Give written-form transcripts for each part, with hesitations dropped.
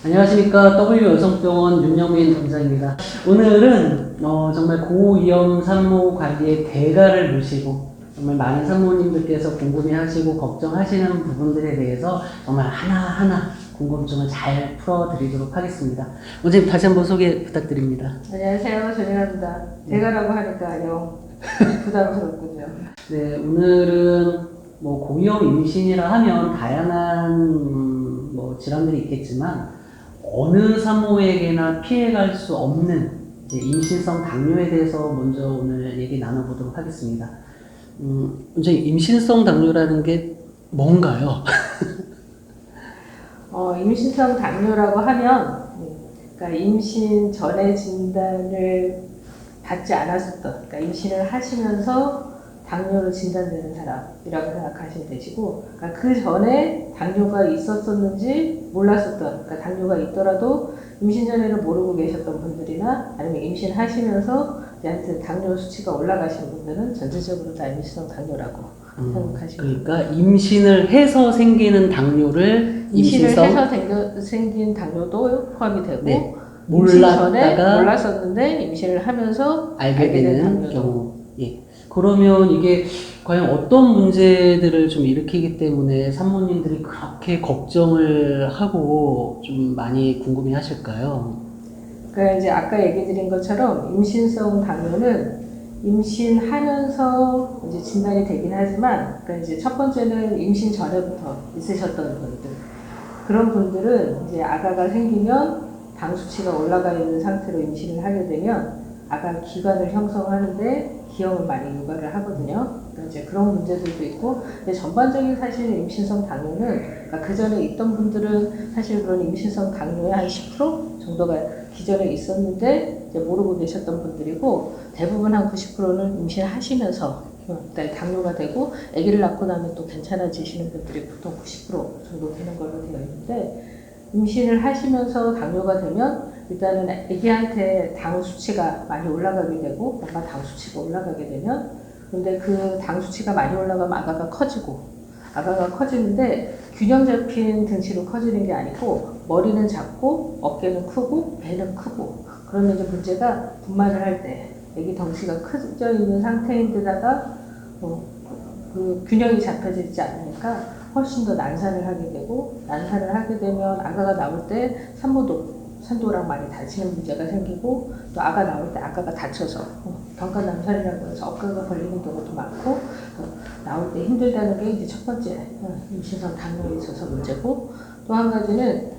안녕하십니까. W여성병원 윤영민 원장입니다. 오늘은 정말 고위험 산모 관리의 대가를 모시고 정말 많은 산모님들께서 궁금해하시고 걱정하시는 부분들에 대해서 정말 하나하나 궁금증을 잘 풀어드리도록 하겠습니다. 원장님 다시 한번 소개 부탁드립니다. 안녕하세요. 전현아입니다. 대가라고 하니까 영 부담스럽군요. 네, 오늘은 뭐 고위험 임신이라 하면 다양한 질환들이 있겠지만 어느 산모에게나 피해갈 수 없는 이제 임신성 당뇨에 대해서 먼저 오늘 얘기 나눠보도록 하겠습니다. 이제 임신성 당뇨라는 게 뭔가요? 임신성 당뇨라고 하면, 그러니까 임신 전에 진단을 받지 않았었던, 그러니까 임신을 하시면서 당뇨로 진단되는 사람이라고 생각하시면 되시고, 그러니까 그 전에 당뇨가 있었었는지 몰랐었던, 그러니까 당뇨가 있더라도 임신 전에는 모르고 계셨던 분들이나 아니면 임신하시면서 하여튼 당뇨 수치가 올라가신 분들은 전체적으로 다 임신성 당뇨라고 생각하시면 그러니까 임신을 해서 생기는 당뇨를 임신을 임신성 해서 생긴 당뇨도 포함이 되고, 네. 임신 전에 몰랐다가 몰랐었는데 임신을 하면서 알게 되는 당뇨도. 경우. 예. 그러면 이게 과연 어떤 문제들을 좀 일으키기 때문에 산모님들이 그렇게 걱정을 하고 좀 많이 궁금해 하실까요? 그러니까 이제 아까 얘기 드린 것처럼 임신성 당뇨는 임신하면서 이제 진단이 되긴 하지만, 그러니까 이제 첫 번째는 임신 전에부터 있으셨던 분들, 그런 분들은 이제 아가가 생기면 당 수치가 올라가 있는 상태로 임신을 하게 되면 아가 기관을 형성하는데 기형을 많이 유발을 하거든요. 그러니까 이제 그런 문제들도 있고, 근데 전반적인 사실 임신성 당뇨는, 그러니까 그 전에 있던 분들은 사실 그런 임신성 당뇨의 한 10% 정도가 기존에 있었는데 이제 모르고 계셨던 분들이고, 대부분 한 90%는 임신하시면서 당뇨가 되고 아기를 낳고 나면 또 괜찮아지시는 분들이 보통 90% 정도 되는 걸로 되어 있는데, 임신을 하시면서 당뇨가 되면 일단은 아기한테 당 수치가 많이 올라가게 되고, 엄마 당 수치가 올라가게 되면, 근데 그 당 수치가 많이 올라가면 아가가 커지는데 균형 잡힌 등치로 커지는 게 아니고 머리는 작고 어깨는 크고 배는 크고, 그러면 이제 문제가 분만을 할 때 아기 덩치가 커져 있는 상태인데다가 그 균형이 잡혀지지 않으니까 훨씬 더 난산을 하게 되고, 난산을 하게 되면 아가가 나올 때 산도랑 많이 다치는 문제가 생기고, 또 아가 나올 때 아가가 다쳐서 경과남살이라고 해서 어깨가 걸리는 경우도 많고, 나올 때 힘들다는 게 이제 첫 번째 임신성 당뇨에 있어서 문제고, 또 한 가지는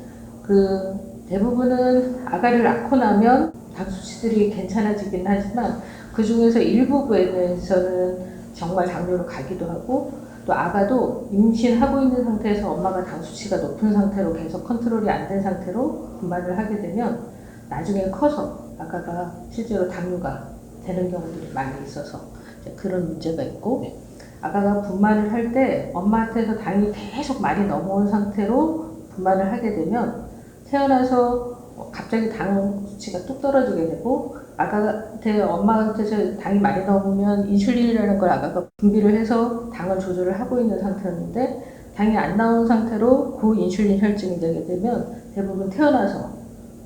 그 대부분은 아가를 낳고 나면 당 수치들이 괜찮아지긴 하지만 그 중에서 일부 부에서는 정말 당뇨로 가기도 하고, 또 아가도 임신하고 있는 상태에서 엄마가 당 수치가 높은 상태로 계속 컨트롤이 안 된 상태로 분만을 하게 되면 나중에 커서 아가가 실제로 당뇨가 되는 경우들이 많이 있어서 그런 문제가 있고, 아가가 분만을 할 때 엄마한테서 당이 계속 많이 넘어온 상태로 분만을 하게 되면 태어나서 갑자기 당 수치가 뚝 떨어지게 되고, 아가한테 엄마한테서 당이 많이 넘으면 인슐린이라는 걸 아가가 분비를 해서 당을 조절을 하고 있는 상태였는데, 당이 안 나온 상태로 고인슐린 혈증이 되게 되면 대부분 태어나서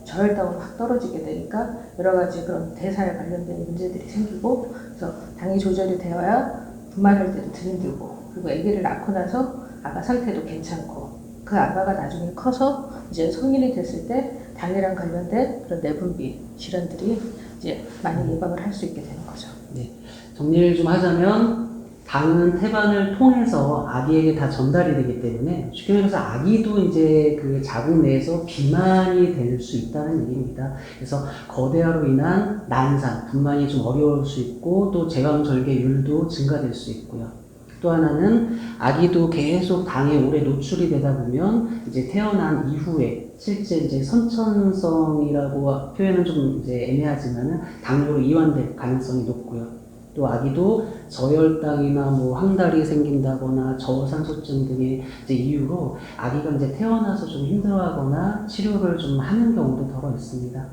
저혈당으로 확 떨어지게 되니까 여러 가지 그런 대사에 관련된 문제들이 생기고, 그래서 당이 조절이 되어야 분만할 때도 들들고, 그리고 아기를 낳고 나서 아가 상태도 괜찮고, 그 아가가 나중에 커서 이제 성인이 됐을 때 당이랑 관련된 그런 내분비 질환들이 이제 많이 예방을 할 수 있게 되는 거죠. 네. 정리를 좀 하자면 당은 태반을 통해서 아기에게 다 전달이 되기 때문에 쉽게 말해서 아기도 이제 그 자궁 내에서 비만이 될 수 있다는 얘기입니다. 그래서 거대화로 인한 난산, 분만이 좀 어려울 수 있고, 또 제왕절개율도 증가될 수 있고요. 또 하나는 아기도 계속 당에 오래 노출이 되다 보면 이제 태어난 이후에 실제 이제 선천성이라고 표현은 좀 이제 애매하지만은 당뇨로 이완될 가능성이 높고요. 또 아기도 저혈당이나 황달이 생긴다거나 저산소증 등의 이제 이유로 아기가 이제 태어나서 좀 힘들어하거나 치료를 좀 하는 경우도 더러 있습니다.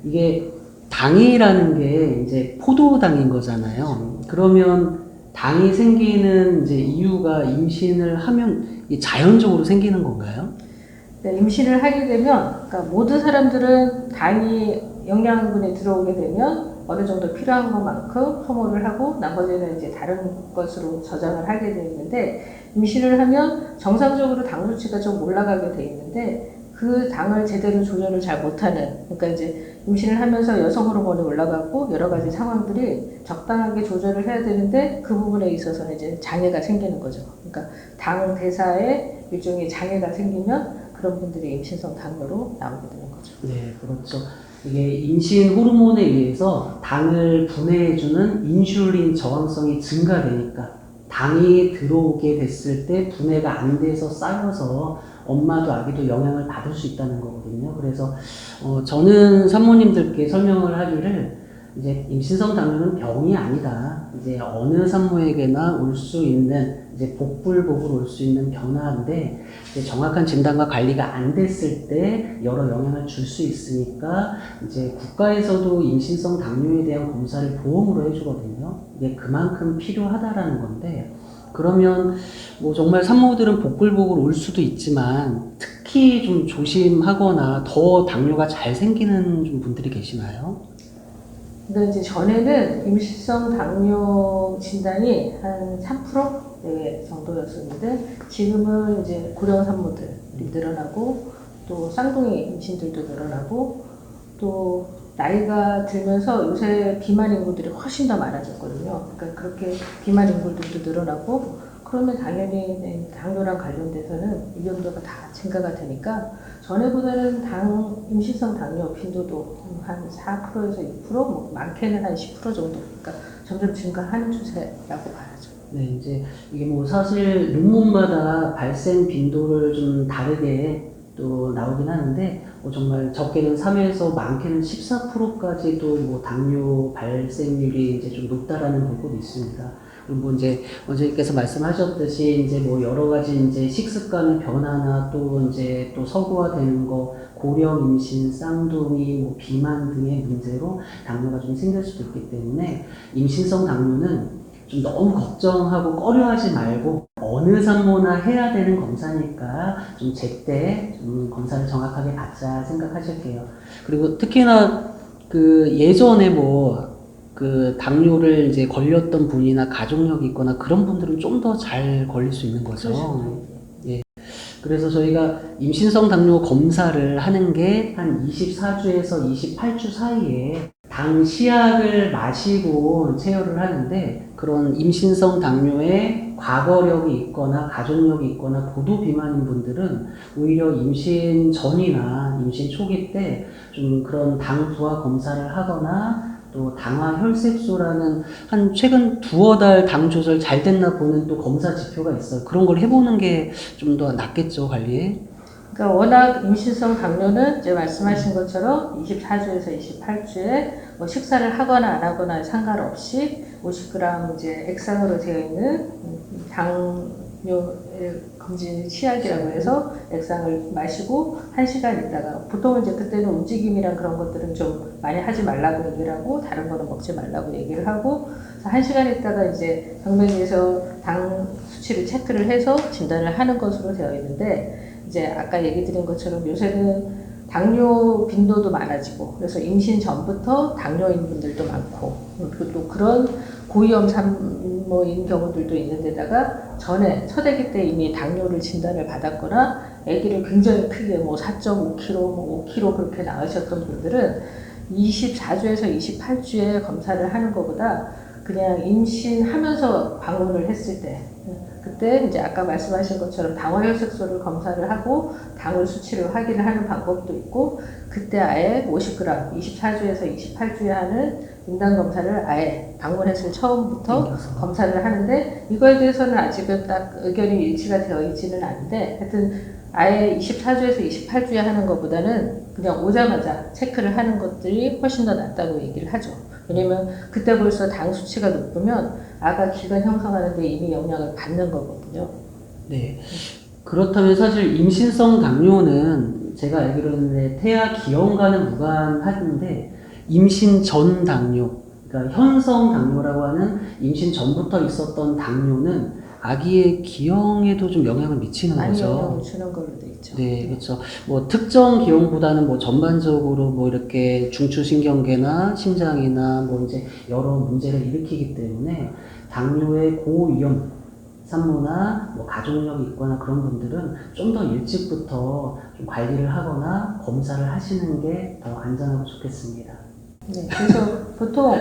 이게 당이라는 게 이제 포도당인 거잖아요. 그러면 당이 생기는 이제 이유가 임신을 하면 자연적으로 생기는 건가요? 임신을 하게 되면, 그러니까 모든 사람들은 당이 영양분이 들어오게 되면 어느 정도 필요한 것만큼 소모를 하고 나머지는 이제 다른 것으로 저장을 하게 되어 있는데, 임신을 하면 정상적으로 당 수치가 좀 올라가게 돼 있는데 그 당을 제대로 조절을 잘 못하는, 그러니까 이제 임신을 하면서 여성 호르몬이 올라가고 여러 가지 상황들이 적당하게 조절을 해야 되는데 그 부분에 있어서는 이제 장애가 생기는 거죠. 그러니까 당 대사에 일종의 장애가 생기면 그런 분들이 임신성 당뇨로 나오게 되는 거죠. 네, 그렇죠. 이게 임신 호르몬에 의해서 당을 분해해주는 인슐린 저항성이 증가되니까 당이 들어오게 됐을 때 분해가 안 돼서 쌓여서 엄마도 아기도 영향을 받을 수 있다는 거거든요. 그래서 저는 산모님들께 설명을 하기를 이제 임신성 당뇨는 병이 아니다. 이제 어느 산모에게나 올 수 있는 이제 복불복으로 올 수 있는 변화인데 이제 정확한 진단과 관리가 안 됐을 때 여러 영향을 줄 수 있으니까 이제 국가에서도 임신성 당뇨에 대한 검사를 보험으로 해주거든요. 이게 그만큼 필요하다라는 건데 그러면 뭐 정말 산모들은 복불복으로 올 수도 있지만 특히 좀 조심하거나 더 당뇨가 잘 생기는 좀 분들이 계시나요? 근데 이제 전에는 임신성 당뇨 진단이 한 3% 내외 정도였었는데 지금은 이제 고령 산모들이 늘어나고 또 쌍둥이 임신들도 늘어나고 또 나이가 들면서 요새 비만 인구들이 훨씬 더 많아졌거든요. 그러니까 그렇게 비만 인구들도 늘어나고 그러면 당연히 당뇨랑 관련돼서는 위험도가 다 증가가 되니까 전에보다는 임신성 당뇨 빈도도 한 4%에서 2%, 뭐 많게는 한 10% 정도, 그러니까 점점 증가하는 추세라고 봐야죠. 네, 이제 이게 뭐 사실 논문마다 발생 빈도를 좀 다르게 또 나오긴 하는데 정말 적게는 3에서 많게는 14%까지도 뭐 당뇨 발생률이 이제 좀 높다라는 보고도 있습니다. 그리고 뭐 이제 원장님께서 말씀하셨듯이 이제 뭐 여러 가지 이제 식습관의 변화나 또 이제 또 서구화되는 거, 고령 임신, 쌍둥이, 뭐 비만 등의 문제로 당뇨가 좀 생길 수도 있기 때문에 임신성 당뇨는 좀 너무 걱정하고 꺼려하지 말고 어느 산모나 해야 되는 검사니까 좀 제때 좀 검사를 정확하게 받자 생각하실게요. 그리고 특히나 그 예전에 뭐 그 당뇨를 이제 걸렸던 분이나 가족력이 있거나 그런 분들은 좀 더 잘 걸릴 수 있는 거죠. 그렇죠. 예. 그래서 저희가 임신성 당뇨 검사를 하는 게 한 24주에서 28주 사이에 당 시약을 마시고 체열을 하는데 그런 임신성 당뇨에 과거력이 있거나 가족력이 있거나 고도 비만인 분들은 오히려 임신 전이나 임신 초기 때 좀 그런 당 부하 검사를 하거나 또 당화 혈색소라는 한 최근 두어 달 당 조절 잘 됐나 보는 또 검사 지표가 있어요. 그런 걸 해보는 게 좀 더 낫겠죠, 관리에. 그러니까 워낙 임신성 당뇨는 이제 말씀하신 것처럼 24주에서 28주에 뭐 식사를 하거나 안 하거나 상관없이 50g 이제 액상으로 되어 있는 당뇨 검진 치약이라고 해서 액상을 마시고 1시간 있다가 보통은 이제 그때는 움직임이랑 그런 것들은 좀 많이 하지 말라고 얘기를 하고 다른 거는 먹지 말라고 얘기를 하고 1시간 있다가 이제 병명에서 당 수치를 체크를 해서 진단을 하는 것으로 되어 있는데 이제 아까 얘기 드린 것처럼 요새는 당뇨 빈도도 많아지고 그래서 임신 전부터 당뇨인 분들도 많고 그리고 또 그런 고위험 산모인 경우들도 있는데다가 전에 첫 아기 때 이미 당뇨를 진단을 받았거나 아기를 굉장히 크게 뭐 4.5kg, 뭐 5kg 그렇게 낳으셨던 분들은 24주에서 28주에 검사를 하는 것보다 그냥 임신하면서 방문을 했을 때 그때 이제 아까 말씀하신 것처럼 당화혈색소를 검사를 하고 당을 수치를 확인을 하는 방법도 있고 그때 아예 50g 24주에서 28주에 하는 임당 검사를 아예 방문했을 처음부터 검사를 하는데 이거에 대해서는 아직은 딱 의견이 일치가 되어 있지는 않은데 하여튼 아예 24주에서 28주에 하는 것보다는 그냥 오자마자 체크를 하는 것들이 훨씬 더 낫다고 얘기를 하죠. 왜냐면 그때 벌써 당 수치가 높으면 아가 기관 형성하는데 이미 영향을 받는 거거든요. 네. 그렇다면 사실 임신성 당뇨는 제가 알기로는 태아 기형과는 무관한데 임신 전 당뇨, 그러니까 현성 당뇨라고 하는 임신 전부터 있었던 당뇨는 아기의 기형에도 좀 영향을 미치는 많이 거죠. 영향을 주는 걸로 돼 있죠. 네, 그렇죠. 뭐 특정 기형보다는 뭐 전반적으로 뭐 이렇게 중추신경계나 심장이나 뭐 이제 여러 문제를 일으키기 때문에 당뇨의 고위험 산모나 뭐 가족력이 있거나 그런 분들은 좀 더 일찍부터 좀 관리를 하거나 검사를 하시는 게 더 안전하고 좋겠습니다. 네, 그래서 보통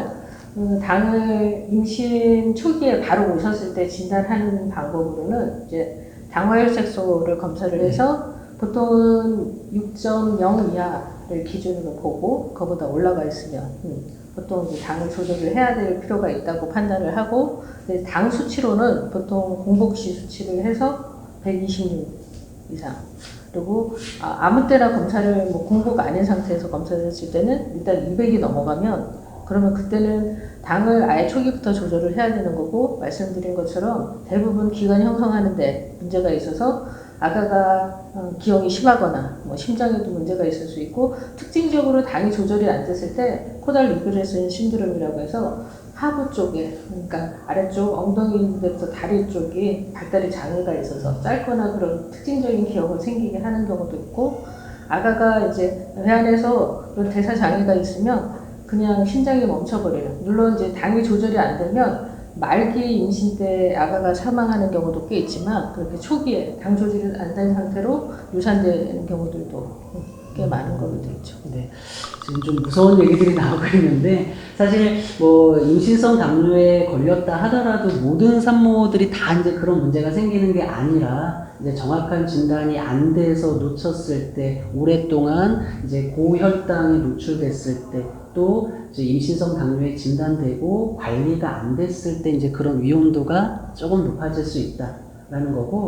당을 임신 초기에 바로 오셨을 때 진단하는 방법으로는 이제 당화혈색소를 검사를 해서 보통 6.0 이하를 기준으로 보고 그보다 올라가 있으면 보통 이제 당을 조절을 해야 될 필요가 있다고 판단을 하고 당 수치로는 보통 공복시 수치를 해서 126 이상 그리고 아무 때나 검사를 뭐 공복 아닌 상태에서 검사를 했을 때는 일단 200이 넘어가면 그러면 그때는 당을 아예 초기부터 조절을 해야 되는 거고 말씀드린 것처럼 대부분 기관 형성하는데 문제가 있어서 아가가 기형이 심하거나 뭐 심장에도 문제가 있을 수 있고 특징적으로 당이 조절이 안 됐을 때 코달 리그레슨 신드롬이라고 해서 하부 쪽에 그러니까 아래쪽 엉덩이 있는 데부터 다리 쪽이 발달이 장애가 있어서 짧거나 그런 특징적인 기형을 생기게 하는 경우도 있고 아가가 이제 배 안에서 그런 대사 장애가 있으면 그냥 심장이 멈춰버려요. 물론 이제 당이 조절이 안 되면 말기 임신 때 아가가 사망하는 경우도 꽤 있지만 그렇게 초기에 당 조절이 안 된 상태로 유산되는 경우들도 꽤 많은 걸로 되어 있죠. 네. 지금 좀 무서운 얘기들이 나오고 있는데 사실 뭐 임신성 당뇨에 걸렸다 하더라도 모든 산모들이 다 이제 그런 문제가 생기는 게 아니라 이제 정확한 진단이 안 돼서 놓쳤을 때 오랫동안 이제 고혈당에 노출됐을 때 또 이제 임신성 당뇨에 진단되고 관리가 안 됐을 때 이제 그런 위험도가 조금 높아질 수 있다라는 거고